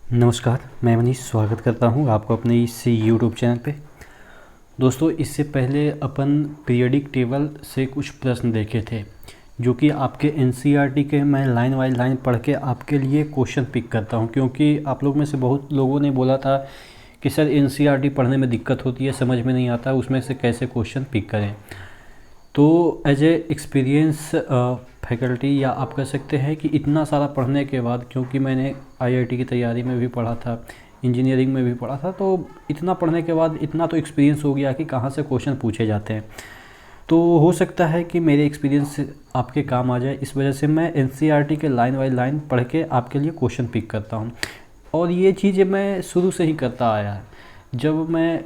नमस्कार, मैं मनीष स्वागत करता हूं आपको अपने इस यूट्यूब चैनल पे। दोस्तों, इससे पहले अपन पीरियडिक टेबल से कुछ प्रश्न देखे थे जो कि आपके एनसीईआरटी के मैं लाइन बाय लाइन पढ़ के आपके लिए क्वेश्चन पिक करता हूं, क्योंकि आप लोग में से बहुत लोगों ने बोला था कि सर एनसीईआरटी पढ़ने में दिक्कत होती है, समझ में नहीं आता, उसमें से कैसे क्वेश्चन पिक करें। तो एज ए एक्सपीरियंस फैकल्टी या आप कह सकते हैं कि इतना सारा पढ़ने के बाद, क्योंकि मैंने आईआईटी की तैयारी में भी पढ़ा था, इंजीनियरिंग में भी पढ़ा था, तो इतना पढ़ने के बाद इतना तो एक्सपीरियंस हो गया कि कहाँ से क्वेश्चन पूछे जाते हैं। तो हो सकता है कि मेरे एक्सपीरियंस आपके काम आ जाए, इस वजह से मैं एनसीईआरटी के लाइन बाय लाइन पढ़ के आपके लिए क्वेश्चन पिक करता हूँ। और ये चीज़ मैं शुरू से ही करता आया है। जब मैं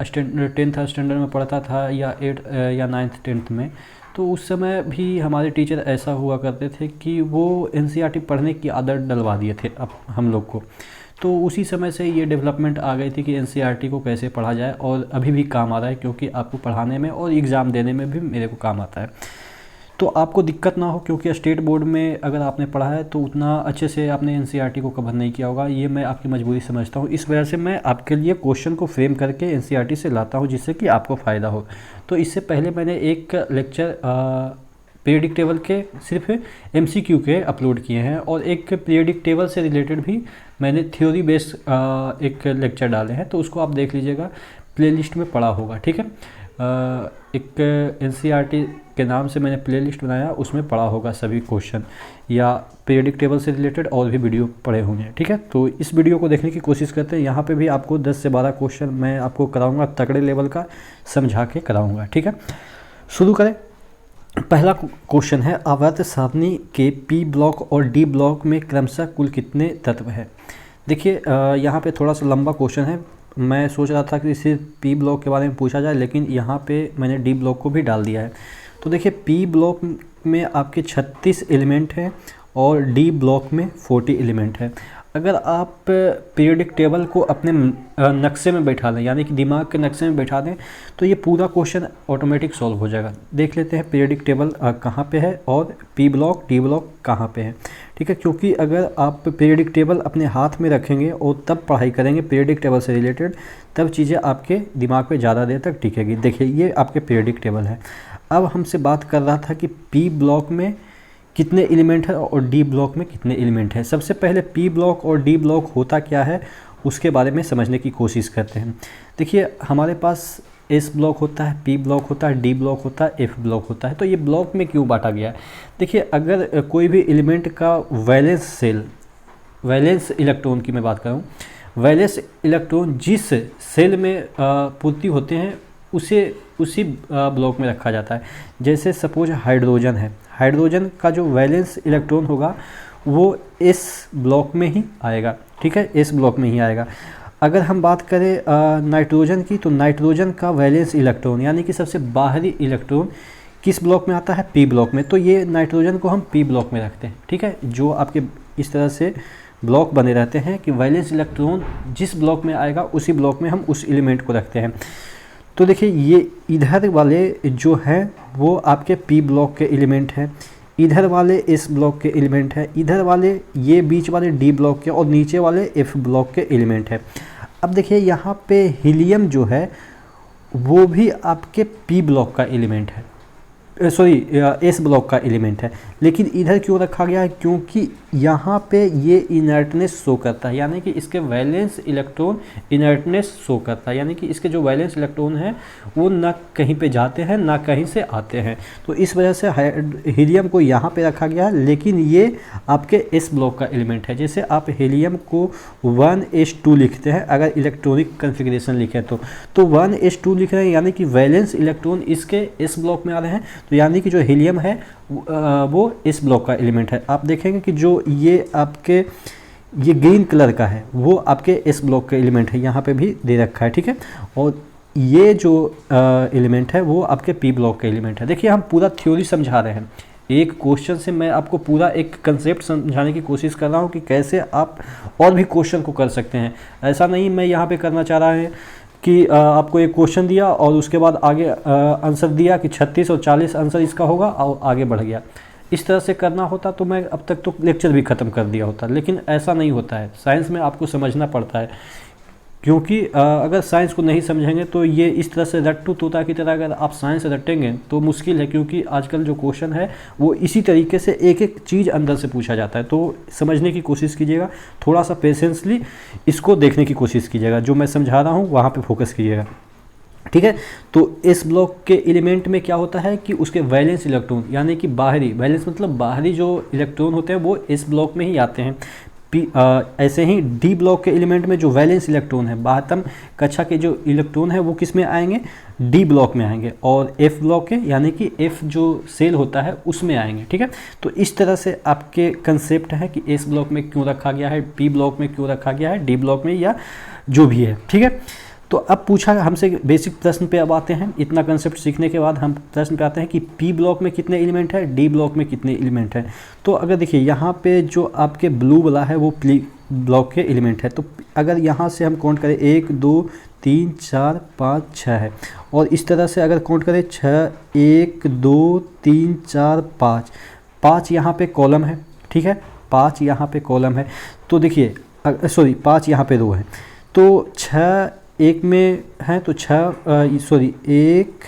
10th स्टैंडर्ड में पढ़ता था या 8 या 9th 10th में, तो उस समय भी हमारे टीचर ऐसा हुआ करते थे कि वो एनसीईआरटी पढ़ने की आदत डलवा दिए थे अब हम लोग को। तो उसी समय से ये डेवलपमेंट आ गई थी कि एनसीईआरटी को कैसे पढ़ा जाए, और अभी भी काम आ रहा है, क्योंकि आपको पढ़ाने में और एग्ज़ाम देने में भी मेरे को काम आता है। तो आपको दिक्कत ना हो, क्योंकि स्टेट बोर्ड में अगर आपने पढ़ा है तो उतना अच्छे से आपने एनसीईआरटी को कवर नहीं किया होगा, ये मैं आपकी मजबूरी समझता हूँ। इस वजह से मैं आपके लिए क्वेश्चन को फ्रेम करके एनसीईआरटी से लाता हूँ, जिससे कि आपको फ़ायदा हो। तो इससे पहले मैंने एक लेक्चर पीरियडिक टेबल के सिर्फ एमसीक्यू के अपलोड किए हैं, और एक पीरियडिक टेबल से रिलेटेड भी मैंने थ्योरी बेस्ड एक लेक्चर डाले हैं, तो उसको आप देख लीजिएगा, प्लेलिस्ट में पड़ा होगा, ठीक है। एक एनसीईआरटी के नाम से मैंने प्लेलिस्ट बनाया, उसमें पड़ा होगा सभी क्वेश्चन या पीरियडिक टेबल से रिलेटेड और भी वीडियो पड़े होंगे, ठीक है। तो इस वीडियो को देखने की कोशिश करते हैं। यहाँ पे भी आपको 10 से 12 क्वेश्चन मैं आपको कराऊंगा, तगड़े लेवल का समझा के कराऊंगा, ठीक है। शुरू करें। पहला क्वेश्चन है, आवर्त सारणी के पी ब्लॉक और डी ब्लॉक में क्रमशः कुल कितने तत्व हैं। देखिए, यहाँ पे थोड़ा सा लंबा क्वेश्चन है। मैं सोच रहा था कि सिर्फ पी ब्लॉक के बारे में पूछा जाए, लेकिन यहाँ पे मैंने डी ब्लॉक को भी डाल दिया है। तो देखिए, पी ब्लॉक में आपके 36 एलिमेंट हैं और डी ब्लॉक में 40 एलिमेंट है। अगर आप पीरियडिक टेबल को अपने नक्शे में बैठा दें, यानी कि दिमाग के नक्शे में बैठा दें, तो ये पूरा क्वेश्चन ऑटोमेटिक सॉल्व हो जाएगा। देख लेते हैं पीरियडिक टेबल कहाँ पे है और पी ब्लॉक डी ब्लॉक कहाँ पे है, ठीक है। क्योंकि अगर आप पीरियडिक टेबल अपने हाथ में रखेंगे और तब पढ़ाई करेंगे पीरियडिक टेबल से रिलेटेड, तब चीज़ें आपके दिमाग पे ज़्यादा देर तक टिकेगी। देखिए, ये आपके पीरियडिक टेबल है। अब हमसे बात कर रहा था कि पी ब्लॉक में कितने एलिमेंट है और डी ब्लॉक में कितने एलिमेंट है। सबसे पहले पी ब्लॉक और डी ब्लॉक होता क्या है उसके बारे में समझने की कोशिश करते हैं। देखिए, हमारे पास एस ब्लॉक होता है, पी ब्लॉक होता है, डी ब्लॉक होता है, एफ ब्लॉक होता है। तो ये ब्लॉक में क्यों बांटा गया है? देखिए, अगर कोई भी एलिमेंट का वैलेंस सेल, वैलेंस इलेक्ट्रॉन की मैं बात करूँ, वैलेंस इलेक्ट्रॉन जिस सेल में पूर्ति होते हैं उसी ब्लॉक में रखा जाता है। जैसे सपोज हाइड्रोजन है, हाइड्रोजन का जो वैलेंस इलेक्ट्रॉन होगा वो एस ब्लॉक में ही आएगा, ठीक है, एस ब्लॉक में ही आएगा। अगर हम बात करें नाइट्रोजन की, तो नाइट्रोजन का वैलेंस इलेक्ट्रॉन यानी कि सबसे बाहरी इलेक्ट्रॉन किस ब्लॉक में आता है? पी ब्लॉक में। तो ये नाइट्रोजन को हम पी ब्लॉक में रखते हैं, ठीक है। जो आपके इस तरह से ब्लॉक बने रहते हैं कि वैलेंस इलेक्ट्रॉन जिस ब्लॉक में आएगा उसी ब्लॉक में हम उस एलिमेंट को रखते हैं। तो देखिए, ये इधर वाले जो हैं वो आपके पी ब्लॉक के एलिमेंट हैं, इधर वाले एस ब्लॉक के एलिमेंट हैं, इधर वाले ये बीच वाले डी ब्लॉक के, और नीचे वाले एफ ब्लॉक के एलिमेंट हैं। अब देखिए, यहाँ पे हीलियम जो है वो भी आपके पी ब्लॉक का एलिमेंट है, सॉरी एस ब्लॉक का एलिमेंट है। लेकिन इधर क्यों रखा गया है? क्योंकि यहाँ पे ये इनर्टनेस शो करता है, यानी कि इसके वैलेंस इलेक्ट्रॉन इनर्टनेस शो करता है, यानी कि इसके जो वैलेंस इलेक्ट्रॉन हैं वो ना कहीं पे जाते हैं ना कहीं से आते हैं। तो इस वजह से हीलियम को यहाँ पे रखा गया है, लेकिन ये आपके एस ब्लॉक का एलिमेंट है। जैसे आप हीलियम को 1s2 लिखते हैं, अगर इलेक्ट्रॉनिक कन्फिग्रेशन लिखें तो 1s2 लिख रहे हैं, यानी कि वैलेंस इलेक्ट्रॉन इसके एस ब्लॉक में आ रहे हैं, तो यानी कि जो हीलियम है वो इस ब्लॉक का एलिमेंट है। आप देखेंगे कि जो ये आपके ये ग्रीन कलर का है वो आपके इस ब्लॉक का एलिमेंट है, यहाँ पे भी दे रखा है, ठीक है। और ये जो एलिमेंट है वो आपके पी ब्लॉक का एलिमेंट है। देखिए, हम पूरा थ्योरी समझा रहे हैं, एक क्वेश्चन से मैं आपको पूरा एक कंसेप्ट समझाने की कोशिश कर रहा हूँ कि कैसे आप और भी क्वेश्चन को कर सकते हैं। ऐसा नहीं मैं यहाँ पे करना चाह रहा है कि आपको एक क्वेश्चन दिया और उसके बाद आगे आंसर दिया कि 36 और 40 आंसर इसका होगा और आगे बढ़ गया। इस तरह से करना होता तो मैं अब तक तो लेक्चर भी ख़त्म कर दिया होता, लेकिन ऐसा नहीं होता है। साइंस में आपको समझना पड़ता है, क्योंकि अगर साइंस को नहीं समझेंगे तो ये इस तरह से रट्टू तोता की तरह अगर आप साइंस रटेंगे तो मुश्किल है, क्योंकि आजकल जो क्वेश्चन है वो इसी तरीके से एक एक चीज़ अंदर से पूछा जाता है। तो समझने की कोशिश कीजिएगा, थोड़ा सा पेशेंसली इसको देखने की कोशिश कीजिएगा, जो मैं समझा रहा हूँ वहाँ पर फोकस कीजिएगा, ठीक है। तो इस ब्लॉक के एलिमेंट में क्या होता है कि उसके वैलेंस इलेक्ट्रॉन, यानी कि बाहरी, वैलेंस मतलब बाहरी जो इलेक्ट्रॉन होते हैं वो इस ब्लॉक में ही आते हैं। ऐसे ही डी ब्लॉक के एलिमेंट में जो वैलेंस इलेक्ट्रॉन है, 12वीं कक्षा के जो इलेक्ट्रॉन है वो किस में आएंगे, डी ब्लॉक में आएंगे, और एफ ब्लॉक के यानी कि एफ जो सेल होता है उसमें आएंगे, ठीक है। तो इस तरह से आपके कंसेप्ट है कि एस ब्लॉक में क्यों रखा गया है, पी ब्लॉक में क्यों रखा गया है, डी ब्लॉक में, या जो भी है, ठीक है। तो अब पूछा हमसे बेसिक प्रश्न पे अब आते हैं। इतना कंसेप्ट सीखने के बाद हम प्रश्न पे आते हैं कि पी ब्लॉक में कितने एलिमेंट है, डी ब्लॉक में कितने एलिमेंट है। तो अगर देखिए यहाँ पे जो आपके ब्लू वाला है वो पी ब्लॉक के एलिमेंट है, तो अगर यहाँ से हम काउंट करें 1 2 3 4 5 6 है, और इस तरह से अगर काउंट करें 6 1 2 3 4 5, 5 यहाँ पे कॉलम है, ठीक है, 5 यहाँ पे कॉलम है। तो देखिए सॉरी 5 यहाँ पे रो है, तो 6 एक में है तो 1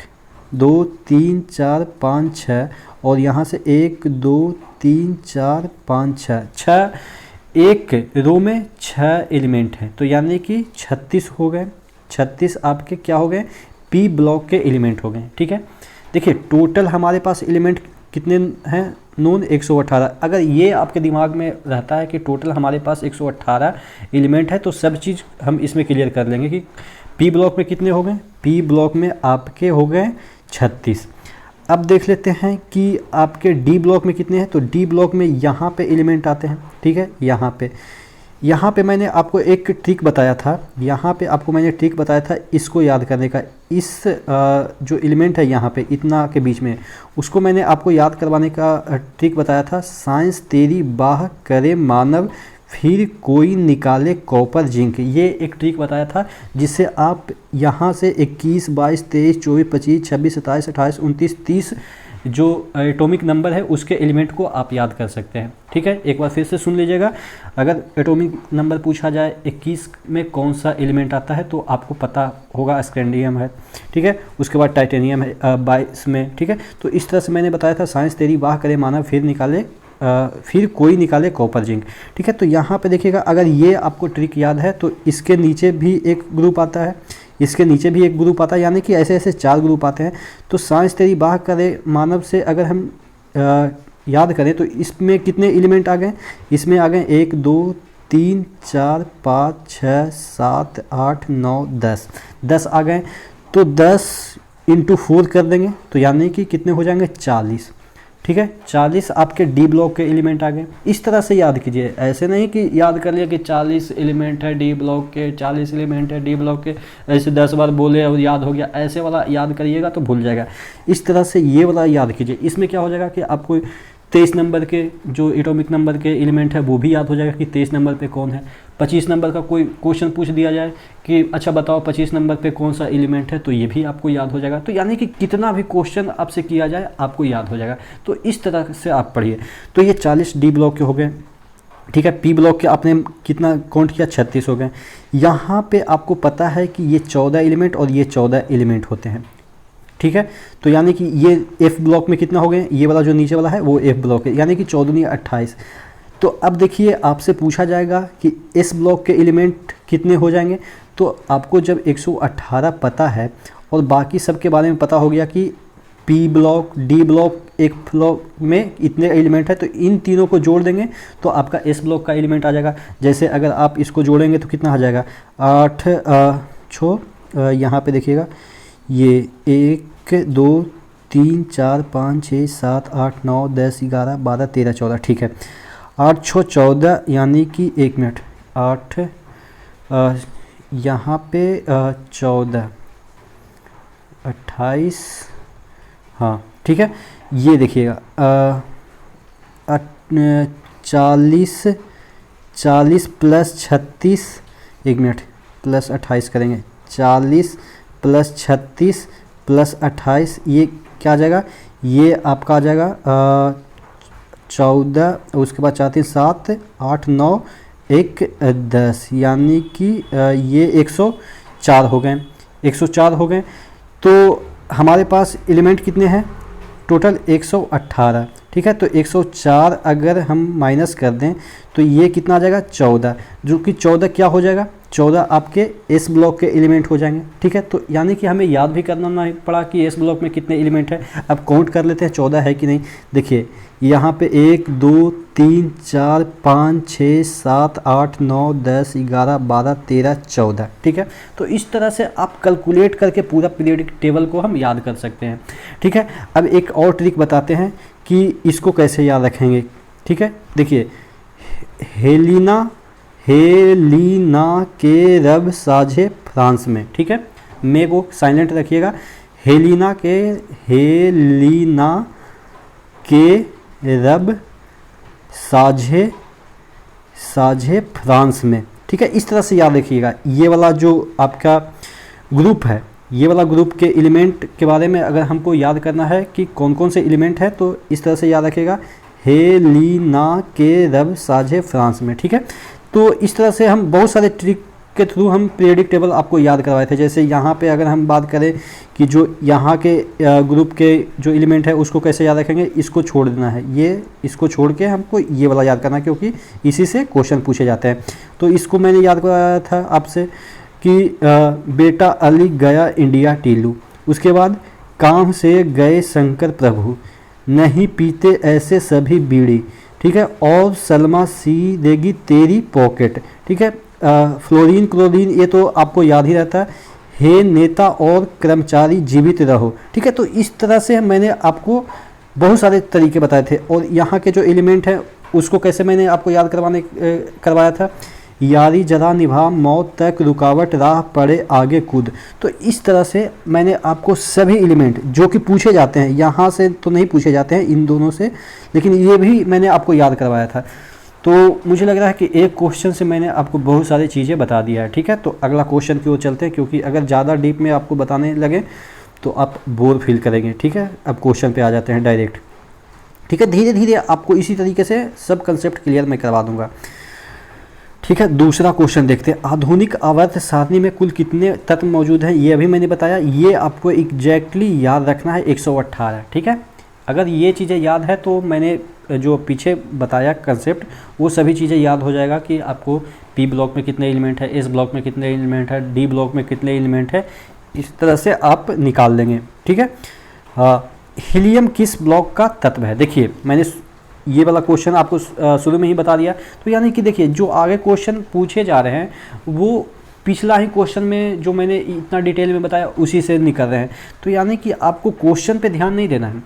2 3 4 5 6, और यहाँ से 1 2 3 4 5 6 एक रो में 6 एलिमेंट हैं, तो यानी कि 36 हो गए। 36 आपके क्या हो गए, पी ब्लॉक के एलिमेंट हो गए, ठीक है। देखिए टोटल हमारे पास एलिमेंट कितने हैं, नोन 118। अगर ये आपके दिमाग में रहता है कि टोटल हमारे पास 118 एलिमेंट है, तो सब चीज़ हम इसमें क्लियर कर लेंगे कि पी ब्लॉक में कितने हो गए। पी ब्लॉक में आपके हो गए 36। अब देख लेते हैं कि आपके डी ब्लॉक में कितने हैं। तो डी ब्लॉक में यहाँ पे एलिमेंट आते हैं, ठीक है। यहाँ पे मैंने आपको एक ट्रिक बताया था, यहाँ पे आपको मैंने ट्रिक बताया था इसको याद करने का। इस जो एलिमेंट है यहाँ पे इतना के बीच में, उसको मैंने आपको याद करवाने का ट्रिक बताया था। साइंस तेरी बाह करे मानव, फिर कोई निकाले कॉपर जिंक। ये एक ट्रिक बताया था जिससे आप यहाँ से 21 22 23 24 25 26 27 28 29 30 जो एटॉमिक नंबर है उसके एलिमेंट को आप याद कर सकते हैं, ठीक है। एक बार फिर से सुन लीजिएगा, अगर एटॉमिक नंबर पूछा जाए 21 में कौन सा एलिमेंट आता है तो आपको पता होगा स्कैंडियम है, ठीक है। उसके बाद टाइटेनियम है 22 में, ठीक है। तो इस तरह से मैंने बताया था, साइंस तेरी वाह करे मानव, फिर कोई निकाले कॉपर जिंक, ठीक है। तो यहाँ पे देखिएगा, अगर ये आपको ट्रिक याद है तो इसके नीचे भी एक ग्रुप आता है, इसके नीचे भी एक ग्रुप आता है, यानी कि ऐसे ऐसे 4 ग्रुप आते हैं। तो साइंस तेरी बाह करे मानव से अगर हम याद करें तो इसमें कितने एलिमेंट आ गए, इसमें आ गए 1 2 3 4 5 6 7 8 9 10 आ गए। तो 10 × 4 कर देंगे तो यानी कि कितने हो जाएंगे 40, ठीक है। 40 आपके डी ब्लॉक के एलिमेंट आ गए। इस तरह से याद कीजिए, ऐसे नहीं कि याद कर लिया कि 40 एलिमेंट है डी ब्लॉक के, 40 एलिमेंट है डी ब्लॉक के, ऐसे 10 बार बोले और याद हो गया, ऐसे वाला याद करिएगा तो भूल जाएगा। इस तरह से ये वाला याद कीजिए। इसमें क्या हो जाएगा कि आपको 23 नंबर के जो एटॉमिक नंबर के एलिमेंट है वो भी याद हो जाएगा कि 23 नंबर पे कौन है। 25 नंबर का कोई क्वेश्चन पूछ दिया जाए कि अच्छा बताओ 25 नंबर पे कौन सा एलिमेंट है, तो ये भी आपको याद हो जाएगा। तो यानी कि कितना भी क्वेश्चन आपसे किया जाए आपको याद हो जाएगा। तो इस तरह से आप पढ़िए। तो ये 40 डी ब्लॉक के हो गए, ठीक है। पी ब्लॉक के आपने कितना काउंट किया, 36 हो गए। यहाँ पे आपको पता है कि ये 14 एलिमेंट और ये 14 एलिमेंट होते हैं, ठीक है। तो यानी कि ये एफ ब्लॉक में कितना हो गए, ये वाला जो नीचे वाला है वो एफ ब्लॉक है, यानी कि 14 या 28। तो अब देखिए आपसे पूछा जाएगा कि एस ब्लॉक के एलिमेंट कितने हो जाएंगे। तो आपको जब 118 पता है और बाकी सब के बारे में पता हो गया कि पी ब्लॉक डी ब्लॉक एक ब्लॉक में इतने एलिमेंट है, तो इन तीनों को जोड़ देंगे तो आपका एस ब्लॉक का एलिमेंट आ जाएगा। जैसे अगर आप इसको जोड़ेंगे तो कितना आ जाएगा, 8 6 यहाँ पे देखिएगा, ये 1 2 3 4 5 6 7 8 9 10 11 12 13 14, ठीक है। 8 6 14 यानी कि 1 मिनट, 8 यहाँ पे 14 28, हाँ ठीक है। ये देखिएगा 40 प्लस 36, 1 मिनट, प्लस 28 करेंगे, 40 प्लस 36 प्लस 28, ये क्या आ जाएगा, ये आपका आ जाएगा 14, उसके बाद 4 3 7 8 9 1 10, यानी कि ये 104 हो गए। 104 हो गए तो हमारे पास एलिमेंट कितने हैं टोटल 118। ठीक है, तो 104 अगर हम माइनस कर दें तो ये कितना आ जाएगा 14, जो कि 14 क्या हो जाएगा 14 आपके एस ब्लॉक के एलिमेंट हो जाएंगे। ठीक है, तो यानी कि हमें याद भी करना नहीं पड़ा कि एस ब्लॉक में कितने एलिमेंट है। अब काउंट कर लेते हैं 14 है कि नहीं। देखिए यहाँ पे 1 2 3 4 5 6 7 8 9 10 11 12 13 14। ठीक है, तो इस तरह से आप कैलकुलेट करके पूरा पीरियोडिक टेबल को हम याद कर सकते हैं। ठीक है, अब एक और ट्रिक बताते हैं कि इसको कैसे याद रखेंगे। ठीक है, देखिए हेलिना के रब साझे फ्रांस में। ठीक है, मैं वो साइलेंट रखिएगा। हेलिना के रब साझे फ्रांस में। ठीक है, इस तरह से याद रखिएगा। ये वाला जो आपका ग्रुप है, ये वाला ग्रुप के एलिमेंट के बारे में अगर हमको याद करना है कि कौन कौन से एलिमेंट है तो इस तरह से याद रखिएगा, हेलिना के रब साझे फ्रांस में। ठीक है, तो इस तरह से हम बहुत सारे ट्रिक के थ्रू हम पीरियोडिक टेबल आपको याद करवाए थे। जैसे यहाँ पे अगर हम बात करें कि जो यहाँ के ग्रुप के जो एलिमेंट है उसको कैसे याद रखेंगे, इसको छोड़ देना है, ये इसको छोड़ के हमको ये वाला याद करना है क्योंकि इसी से क्वेश्चन पूछे जाते हैं। तो इसको मैंने याद करवाया था आपसे कि बेटा अली गया इंडिया टीलू। उसके बाद काम से गए शंकर प्रभु, नहीं पीते ऐसे सभी बीड़ी। ठीक है, और सलमा सी देगी तेरी पॉकेट। ठीक है, फ्लोरीन क्लोरीन ये तो आपको याद ही रहता है। हे नेता और कर्मचारी जीवित रहो। ठीक है, तो इस तरह से मैंने आपको बहुत सारे तरीके बताए थे। और यहाँ के जो एलिमेंट हैं उसको कैसे मैंने आपको याद करवाया था, यारी जरा निभा मौत तक रुकावट राह पड़े आगे कूद। तो इस तरह से मैंने आपको सभी एलिमेंट जो कि पूछे जाते हैं, यहाँ से तो नहीं पूछे जाते हैं इन दोनों से, लेकिन ये भी मैंने आपको याद करवाया था। तो मुझे लग रहा है कि एक क्वेश्चन से मैंने आपको बहुत सारी चीज़ें बता दिया है। ठीक है, तो अगला क्वेश्चन की ओर चलते हैं क्योंकि अगर ज़्यादा डीप में आपको बताने लगे तो आप बोर फील करेंगे। ठीक है, अब क्वेश्चन पे आ जाते हैं डायरेक्ट। ठीक है, धीरे धीरे आपको इसी तरीके से सब कंसेप्ट क्लियर मैं करवा दूंगा। ठीक है, दूसरा क्वेश्चन देखते हैं। आधुनिक आवर्त सारणी में कुल कितने तत्व मौजूद हैं, ये अभी मैंने बताया। ये आपको एग्जैक्टली याद रखना है 118। ठीक है, अगर ये चीज़ें याद है तो मैंने जो पीछे बताया कंसेप्ट वो सभी चीज़ें याद हो जाएगा कि आपको पी ब्लॉक में कितने एलिमेंट है, एस ब्लॉक में कितने एलिमेंट है, डी ब्लॉक में कितने एलिमेंट है, इस तरह से आप निकाल लेंगे। ठीक है, हीलियम किस ब्लॉक का तत्व है। देखिए मैंने ये वाला क्वेश्चन आपको शुरू में ही बता दिया। तो यानी कि देखिए जो आगे क्वेश्चन पूछे जा रहे हैं वो पिछला ही क्वेश्चन में जो मैंने इतना डिटेल में बताया उसी से निकल रहे हैं। तो यानी कि आपको क्वेश्चन पे ध्यान नहीं देना है,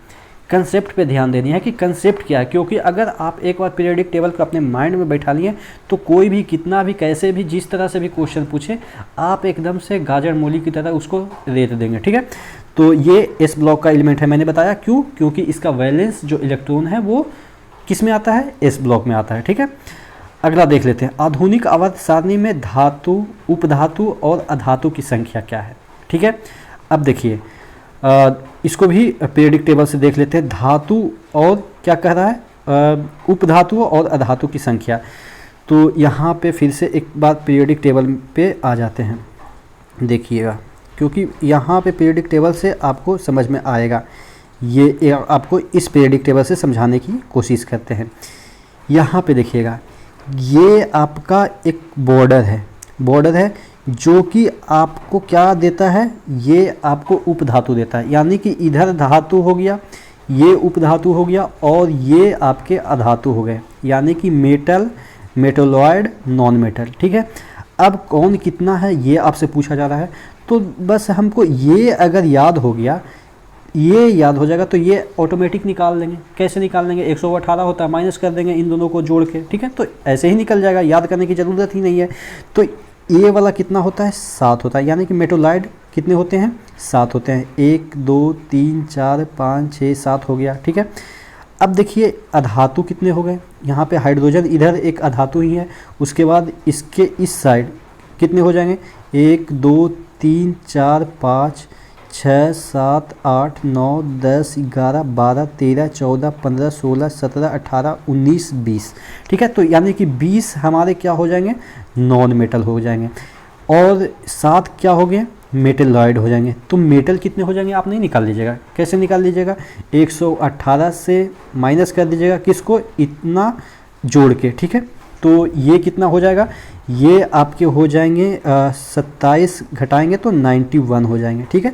कंसेप्ट पे ध्यान देनी है कि कंसेप्ट क्या है। क्योंकि अगर आप एक बार पीरियोडिक टेबल को अपने माइंड में बैठा लिए तो कोई भी कितना भी कैसे भी जिस तरह से भी क्वेश्चन पूछे आप एकदम से गाजर मूली की तरह उसको रेत देंगे। ठीक है, तो ये एस ब्लॉक का एलिमेंट है, मैंने बताया क्यों, क्योंकि इसका वैलेंस जो इलेक्ट्रॉन है वो किस में आता है, एस ब्लॉक में आता है। ठीक है, अगला देख लेते हैं। आधुनिक आवर्त सारणी में धातु, उपधातु और अधातु की संख्या क्या है। ठीक है, अब देखिए इसको भी पीरियोडिक टेबल से देख लेते हैं। धातु और क्या कह रहा है, उपधातु और अधातु की संख्या। तो यहाँ पे फिर से एक बार पीरियोडिक टेबल पे आ जाते हैं, देखिएगा क्योंकि यहाँ पे पीरियोडिक टेबल से आपको समझ में आएगा। ये आपको इस पीरियोडिक टेबल से समझाने की कोशिश करते हैं। यहाँ पे देखिएगा ये आपका एक बॉर्डर है जो कि आपको क्या देता है, ये आपको उपधातु देता है। यानी कि इधर धातु हो गया, ये उपधातु हो गया और ये आपके अधातु हो गए, यानी कि मेटल, मेटोलॉयड, नॉन मेटल। ठीक है, अब कौन कितना है ये आपसे पूछा जा रहा है। तो बस हमको ये अगर याद हो गया, ये याद हो जाएगा तो ये ऑटोमेटिक निकाल लेंगे। कैसे निकाल लेंगे, 118 होता है, माइनस कर देंगे इन दोनों को जोड़ के। ठीक है, तो ऐसे ही निकल जाएगा, याद करने की ज़रूरत ही नहीं है। तो ये वाला कितना होता है, 7 होता है। यानी कि मेटोलाइड कितने होते हैं, 7 होते हैं। 1 2 3 4 5 6 7 हो गया। ठीक है, अब देखिए अधातु कितने हो गए। यहाँ पे हाइड्रोजन इधर एक अधातु ही है। उसके बाद इसके इस साइड कितने हो जाएंगे, 1 2 3 4 5, 6 7 8 9 10 11 12 13 14 15 16 17 18 19 20। ठीक है, तो यानी कि 20 हमारे क्या हो जाएंगे, नॉन मेटल हो जाएंगे, और 7 क्या हो गए, मेटलॉइड हो जाएंगे। तो मेटल कितने हो जाएंगे आप नहीं निकाल लीजिएगा, कैसे निकाल लीजिएगा, 118 से माइनस कर दीजिएगा, किसको, इतना जोड़ के। ठीक है, तो ये कितना हो जाएगा, ये आपके हो जाएंगे 27 घटाएंगे तो 91 हो जाएंगे। ठीक है,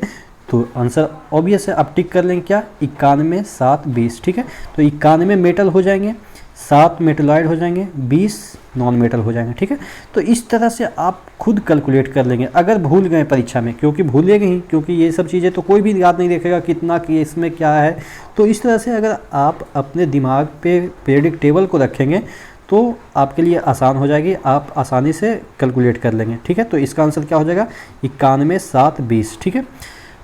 तो आंसर ऑब्वियस है, आप टिक कर लेंगे क्या, 91 7 20। ठीक है, तो 91 मेटल हो जाएंगे, 7 मेटलॉइड हो जाएंगे, 20 नॉन मेटल हो जाएंगे। ठीक है, तो इस तरह से आप खुद कैलकुलेट कर लेंगे अगर भूल गए परीक्षा में, क्योंकि भूलेंगे ही, क्योंकि ये सब चीज़ें तो कोई भी याद नहीं रखेगा कितना कि इसमें क्या है। तो इस तरह से अगर आप अपने दिमाग पे पीरियडिक टेबल को रखेंगे तो आपके लिए आसान हो जाएगी, आप आसानी से कैलकुलेट कर लेंगे। ठीक है, तो इसका आंसर क्या हो जाएगा, 91 7 20। ठीक है,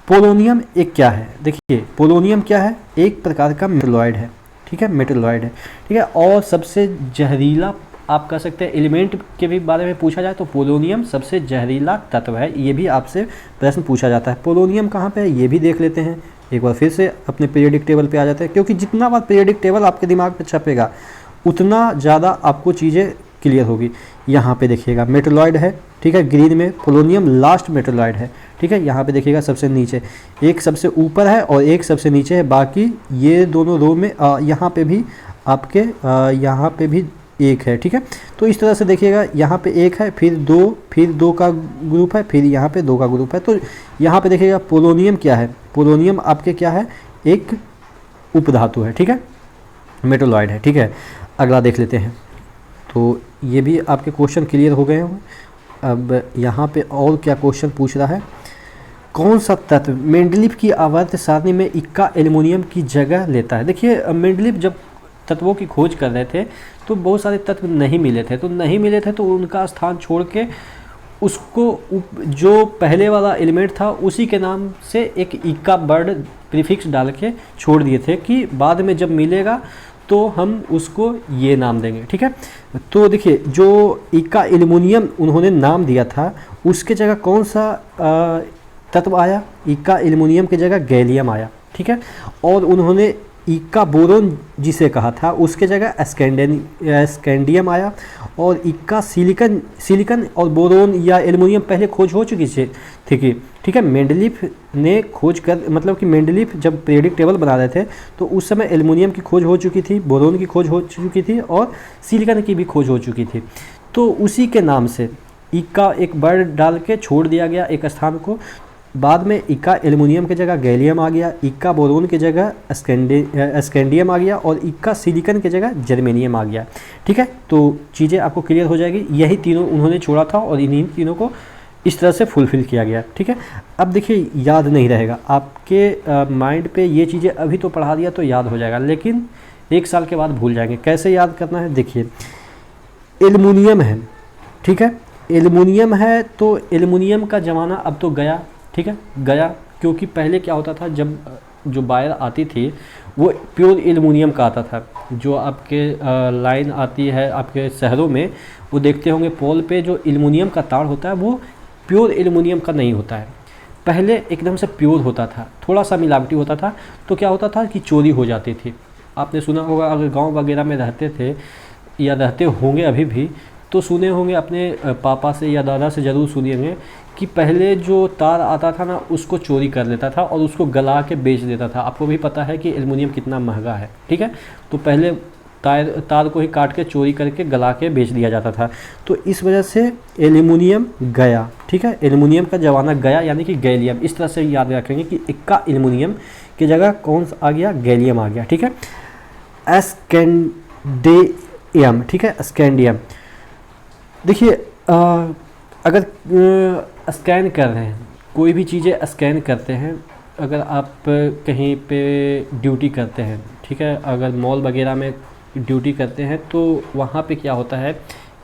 पोलोनियम एक क्या है, देखिए पोलोनियम क्या है, एक प्रकार का मेटलॉइड है। ठीक है, मेटलॉइड है। ठीक है, और सबसे जहरीला आप कह सकते हैं एलिमेंट के भी बारे में पूछा जाए तो पोलोनियम सबसे जहरीला तत्व है, ये भी आपसे प्रश्न पूछा जाता है। पोलोनियम कहाँ पे है ये भी देख लेते हैं, एक बार फिर से अपने पीरियडिक टेबल पे आ जाते हैं, क्योंकि जितना बार पीरियडिक टेबल आपके दिमाग पे छपेगा उतना ज़्यादा आपको चीज़ें क्लियर होगी। यहाँ पे देखिएगा मेटलॉइड है। ठीक है, ग्रीन में पोलोनियम लास्ट मेटलॉइड है। ठीक है, यहाँ पे देखिएगा सबसे नीचे, एक सबसे ऊपर है और एक सबसे नीचे है, बाकी ये दोनों रो में यहाँ पे भी आपके यहाँ पे भी एक है। ठीक है, तो इस तरह से देखिएगा यहाँ पे एक है, फिर दो का ग्रुप है, फिर यहाँ पे 2 का ग्रुप है। तो यहाँ पे देखिएगा पोलोनियम क्या है, पोलोनियम आपके क्या है, एक उपधातु है। ठीक है, मेटलॉइड है। ठीक है, अगला देख लेते हैं। तो ये भी आपके क्वेश्चन क्लियर हो गए होंगे। अब यहाँ पे और क्या क्वेश्चन पूछ रहा है, कौन सा तत्व मेंडलीफ की आवर्त सारणी में इक्का एल्युमिनियम की जगह लेता है। देखिए मेंडलीफ जब तत्वों की खोज कर रहे थे तो बहुत सारे तत्व नहीं मिले थे, तो उनका स्थान छोड़ के उसको जो पहले वाला एलिमेंट था उसी के नाम से एक इक्का वर्ड प्रीफिक्स डाल के छोड़ दिए थे कि बाद में जब मिलेगा तो हम उसको ये नाम देंगे। ठीक है, तो देखिए जो इक्का एल्युमिनियम उन्होंने नाम दिया था उसके जगह कौन सा तत्व आया, इक्का एल्युमिनियम की जगह गैलियम आया। ठीक है, और उन्होंने इक्का बोरोन जिसे कहा था उसके जगह स्कैंडियम आया, और इक्का सिलिकन और बोरोन या एल्युमिनियम पहले खोज हो चुकी थी। ठीक है, मेंडलीफ ने खोज कर, मतलब कि मेंडलीफ जब पीरियडिक टेबल बना रहे थे तो उस समय एल्युमिनियम की खोज हो चुकी थी, बोरोन की खोज हो चुकी थी और सिलिकन की भी खोज हो चुकी थी। तो उसी के नाम से इक्का एक वर्ड डाल के छोड़ दिया गया एक स्थान को। बाद में इक्का एल्युमिनियम की जगह गैलियम आ गया, इक्का बोरोन की जगह स्कैंडियम आ गया और इक्का सिलिकन की जगह जर्मेनियम आ गया। ठीक है, तो चीज़ें आपको क्लियर हो जाएगी। यही तीनों उन्होंने छोड़ा था और इन्हीं तीनों को इस तरह से फुलफ़िल किया गया। ठीक है, अब देखिए याद नहीं रहेगा आपके माइंड पे, ये चीज़ें अभी तो पढ़ा दिया तो याद हो जाएगा, लेकिन 1 साल के बाद भूल जाएंगे। कैसे याद करना है, देखिए एल्युमिनियम है। ठीक है, एल्युमिनियम है तो एल्युमिनियम का ज़माना अब तो गया। ठीक है, गया, क्योंकि पहले क्या होता था, जब जो वायर आती थी वो प्योर एल्युमिनियम का आता था। जो आपके लाइन आती है आपके शहरों में, वो देखते होंगे पोल पे जो एल्युमिनियम का तार होता है वो प्योर एल्युमिनियम का नहीं होता है, पहले एकदम से प्योर होता था, थोड़ा सा मिलावटी होता था। तो क्या होता था कि चोरी हो जाती थी। आपने सुना होगा, अगर गांव वगैरह में रहते थे या रहते होंगे अभी भी, तो सुने होंगे अपने पापा से या दादा से ज़रूर सुने होंगे कि पहले जो तार आता था ना उसको चोरी कर लेता था और उसको गला के बेच देता था। आपको भी पता है कि एल्युमिनियम कितना महंगा है। ठीक है, तो पहले तार को ही काट के चोरी करके गला के बेच दिया जाता था। तो इस वजह से एल्युमिनियम गया। ठीक है, एल्युमिनियम का ज़माना गया, यानी कि गैलियम। इस तरह से याद रखेंगे कि इक्का एल्युमिनियम की जगह कौन सा आ गया, गैलियम आ गया। ठीक है, स्कैंडियम। ठीक है, स्कैंडियम। देखिए अगर स्कैन कर रहे हैं, कोई भी चीज़ें स्कैन करते हैं, अगर आप कहीं पे ड्यूटी करते हैं, ठीक है, अगर मॉल वगैरह में ड्यूटी करते हैं तो वहाँ पे क्या होता है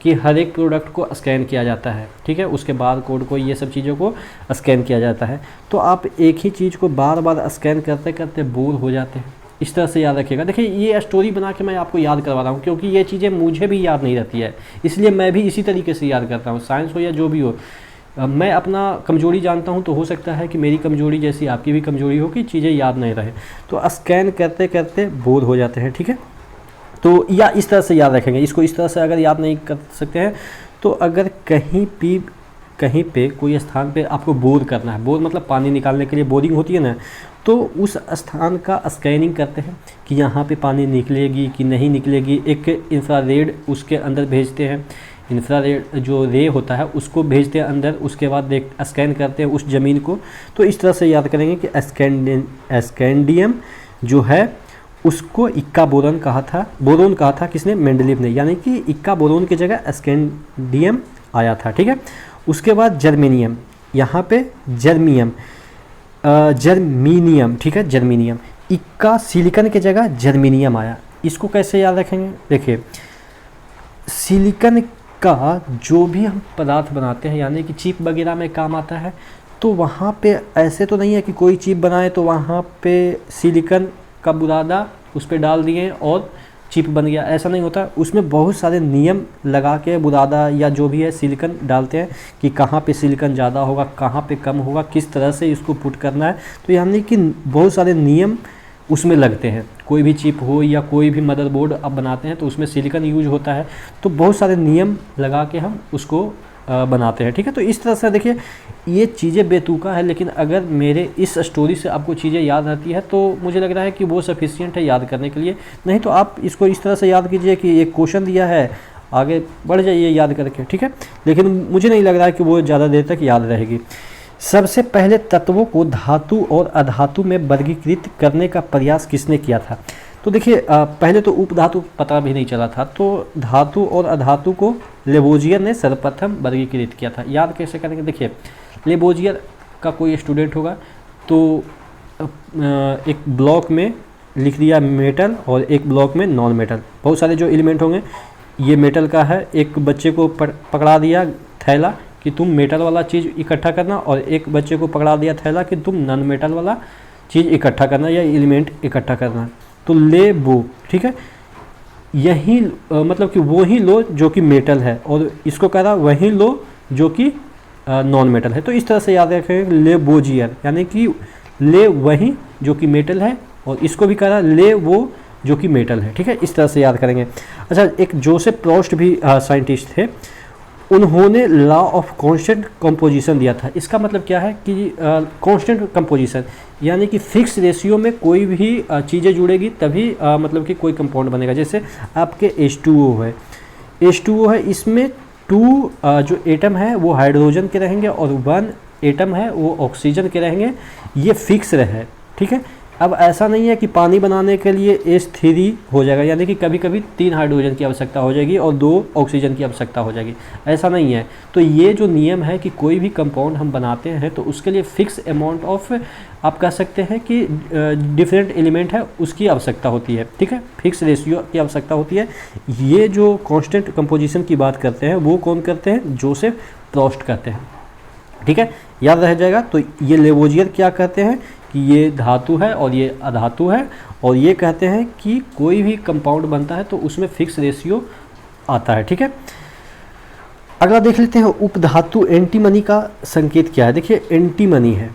कि हर एक प्रोडक्ट को स्कैन किया जाता है। ठीक है, उसके बाद कोड को, ये सब चीज़ों को स्कैन किया जाता है। तो आप एक ही चीज़ को बार बार स्कैन करते करते बोर हो जाते हैं। इस तरह से याद रखिएगा। देखिए ये स्टोरी बना के मैं आपको याद करवा रहा हूँ, क्योंकि ये चीज़ें मुझे भी याद नहीं रहती है, इसलिए मैं भी इसी तरीके से याद करता हूँ। साइंस हो या जो भी हो, मैं अपना कमजोरी जानता हूँ, तो हो सकता है कि मेरी कमजोरी जैसी आपकी भी कमजोरी हो कि चीज़ें याद नहीं रहे, तो स्कैन करते करते बोर हो जाते हैं, ठीक है। तो या इस तरह से याद रखेंगे इसको, इस तरह से अगर याद नहीं कर सकते हैं तो अगर कहीं पे कोई स्थान पे आपको बोर करना है, बोर मतलब पानी निकालने के लिए बोरिंग होती है ना, तो उस स्थान का स्कैनिंग करते हैं कि यहाँ पे पानी निकलेगी कि नहीं निकलेगी। एक इंफ्रारेड उसके अंदर भेजते हैं, इंफ्रारेड जो रे होता है उसको भेजते हैं अंदर, उसके बाद स्कैन करते हैं उस ज़मीन को। तो इस तरह से याद करेंगे कि स्कैंडियम जो है उसको इक्का बोरोन कहा था किसने? मेंडलीव ने, यानी कि इक्का बोरोन की जगह स्कैंडियम आया था, ठीक है। उसके बाद जर्मेनियम, यहाँ पे जर्मीनियम, ठीक है, जर्मीनियम। इक्का सिलिकन की जगह जर्मीनियम आया। इसको कैसे याद रखेंगे? देखिए सिलिकन का जो भी हम पदार्थ बनाते हैं यानी कि चिप वगैरह में काम आता है, तो वहाँ पे ऐसे तो नहीं है कि कोई चिप बनाए तो वहाँ पे सिलिकन का बुरादा उस पर डाल दिए और चिप बन गया, ऐसा नहीं होता। उसमें बहुत सारे नियम लगा के बुरादा या जो भी है सिलिकन डालते हैं कि कहाँ पे सिलिकन ज़्यादा होगा, कहाँ पे कम होगा, किस तरह से इसको पुट करना है। तो यानी कि बहुत सारे नियम उसमें लगते हैं। कोई भी चिप हो या कोई भी मदरबोर्ड आप बनाते हैं तो उसमें सिलिकन यूज होता है, तो बहुत सारे नियम लगा के हम उसको बनाते हैं, ठीक है। तो इस तरह से देखिए ये चीज़ें बेतुका है, लेकिन अगर मेरे इस स्टोरी से आपको चीज़ें याद रहती है तो मुझे लग रहा है कि वो सफिशिएंट है याद करने के लिए। नहीं तो आप इसको इस तरह से याद कीजिए कि एक क्वेश्चन दिया है, आगे बढ़ जाइए याद करके, ठीक है। लेकिन मुझे नहीं लग रहा है कि वो ज़्यादा देर तक याद रहेगी। सबसे पहले तत्वों को धातु और अधातु में वर्गीकृत करने का प्रयास किसने किया था? तो देखिए पहले तो उपधातु पता भी नहीं चला था, तो धातु और अधातु को लेबोजियर ने सर्वप्रथम वर्गीकृत किया था। याद कैसे करेंगे? देखिए लेबोजियर का कोई स्टूडेंट होगा तो एक ब्लॉक में लिख दिया मेटल और एक ब्लॉक में नॉन मेटल, बहुत सारे जो एलिमेंट होंगे, ये मेटल का है, एक बच्चे को पकड़ा दिया थैला कि तुम मेटल वाला चीज़ इकट्ठा करना, और एक बच्चे को पकड़ा दिया थैला कि तुम नॉन मेटल वाला चीज़ इकट्ठा करना या एलिमेंट इकट्ठा करना। तो ले वो, ठीक है, यही मतलब कि वो ही लो जो कि मेटल है, और इसको कह रहा वही लो जो कि नॉन मेटल है। तो इस तरह से याद रखेंगे लेबोजियर, यानी कि ले वही जो कि मेटल है, और इसको भी कह रहा ले वो जो कि मेटल है, ठीक है। इस तरह से याद करेंगे। अच्छा, एक जोसेफ प्रॉस्ट भी साइंटिस्ट थे, उन्होंने लॉ ऑफ कांस्टेंट कंपोजिशन दिया था। इसका मतलब क्या है कि कांस्टेंट कंपोजिशन यानी कि फिक्स रेशियो में कोई भी चीज़ें जुड़ेगी तभी मतलब कि कोई कंपाउंड बनेगा। जैसे आपके H2O है, H2O है, इसमें 2 जो एटम है वो हाइड्रोजन के रहेंगे और 1 एटम है वो ऑक्सीजन के रहेंगे, ये फिक्स रहे, ठीक है। अब ऐसा नहीं है कि पानी बनाने के लिए H3 हो जाएगा, यानी कि कभी कभी 3 हाइड्रोजन की आवश्यकता हो जाएगी और 2 ऑक्सीजन की आवश्यकता हो जाएगी, ऐसा नहीं है। तो ये जो नियम है कि कोई भी कंपाउंड हम बनाते हैं तो उसके लिए फिक्स अमाउंट ऑफ, आप कह सकते हैं कि डिफरेंट एलिमेंट है उसकी आवश्यकता होती है, ठीक है, फिक्स रेशियो की आवश्यकता होती है। ये जो कांस्टेंट कंपोजिशन की बात करते हैं वो कौन करते हैं? जोसेफ प्रॉस्ट करते हैं, ठीक है, याद रह जाएगा। तो ये लेबोजियर क्या कहते हैं कि ये धातु है और ये अधातु है, और ये कहते हैं कि कोई भी कंपाउंड बनता है तो उसमें फिक्स रेशियो आता है, ठीक है। अगला देख लेते हैं उपधातु एंटीमनी का संकेत क्या है। देखिए एंटीमनी है,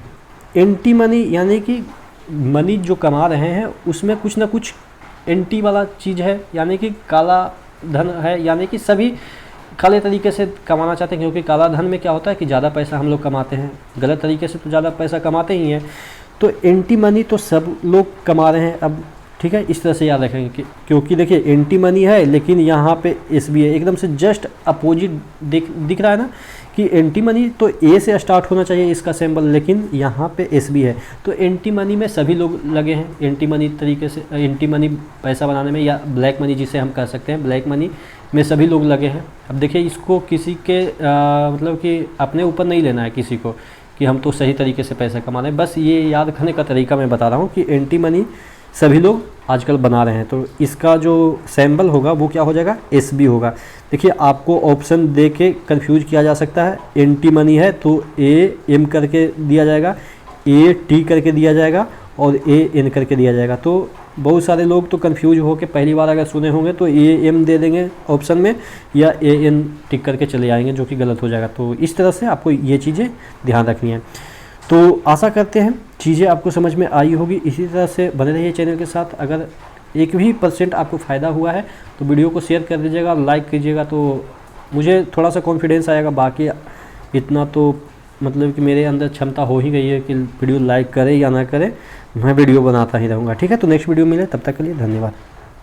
एंटीमनी यानी कि मनी जो कमा रहे हैं उसमें कुछ ना कुछ एंटी वाला चीज़ है, यानी कि काला धन है, यानी कि सभी काले तरीके से कमाना चाहते हैं, क्योंकि काला धन में क्या होता है कि ज़्यादा पैसा हम लोग कमाते हैं, गलत तरीके से तो ज़्यादा पैसा कमाते ही हैं। तो एंटी मनी तो सब लोग कमा रहे हैं अब, ठीक है, इस तरह से याद रखेंगे कि क्योंकि देखिए एंटी मनी है लेकिन यहाँ पे एस भी है, एकदम से जस्ट अपोजिट दिख रहा है ना कि एंटी मनी तो ए से स्टार्ट होना चाहिए इसका सिंबल, लेकिन यहाँ पे एस भी है। तो एंटी मनी में सभी लोग लगे हैं, एंटी मनी तरीके से, एंटी मनी पैसा बनाने में, या ब्लैक मनी जिसे हम कह सकते हैं, ब्लैक मनी में सभी लोग लगे हैं। अब देखिए इसको किसी के मतलब कि अपने ऊपर नहीं लेना है किसी को कि हम तो सही तरीके से पैसा कमा रहे हैं, बस ये याद करने का तरीका मैं बता रहा हूँ कि एंटी मनी सभी लोग आजकल बना रहे हैं। तो इसका जो सिंबल होगा वो क्या हो जाएगा? एस बी होगा। देखिए आपको ऑप्शन दे के कन्फ्यूज किया जा सकता है, एंटी मनी है तो ए एम करके दिया जाएगा, ए टी करके दिया जाएगा और ए एन करके दिया जाएगा। तो बहुत सारे लोग तो कंफ्यूज हो के पहली बार अगर सुने होंगे तो AM दे देंगे ऑप्शन में या AN टिक करके चले आएंगे, जो कि गलत हो जाएगा। तो इस तरह से आपको ये चीज़ें ध्यान रखनी है। तो आशा करते हैं चीज़ें आपको समझ में आई होगी। इसी तरह से बने रहिए चैनल के साथ। अगर 1% आपको फ़ायदा हुआ है तो वीडियो को शेयर कर दीजिएगा, लाइक कीजिएगा, तो मुझे थोड़ा सा कॉन्फिडेंस आएगा। बाकी इतना तो मतलब कि मेरे अंदर क्षमता हो ही गई है कि वीडियो लाइक करे या ना करे, मैं वीडियो बनाता ही रहूँगा। ठीक है, तो नेक्स्ट वीडियो मिले, तब तक के लिए धन्यवाद।